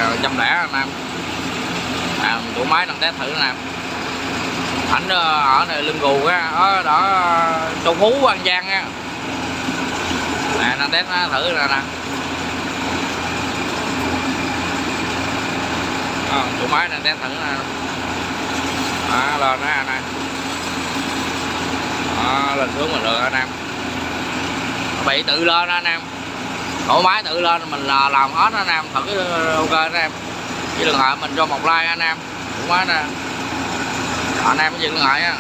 100 anh em. Chủ máy đang test thử anh em. Ảnh ở này Lưng Gù á, ở đó Châu Phú An Giang á. Nè đang test thử nè. Chủ máy đang test thử nè. Lên đó anh em. Lên xuống mình được anh em. Bị tự lên anh em. Cổ máy tự lên mình làm hết anh em, thử ok anh em. Chứ đừng ngại mình cho một like anh em. Chủ máy nè. Anh em chỉ đừng ngại á.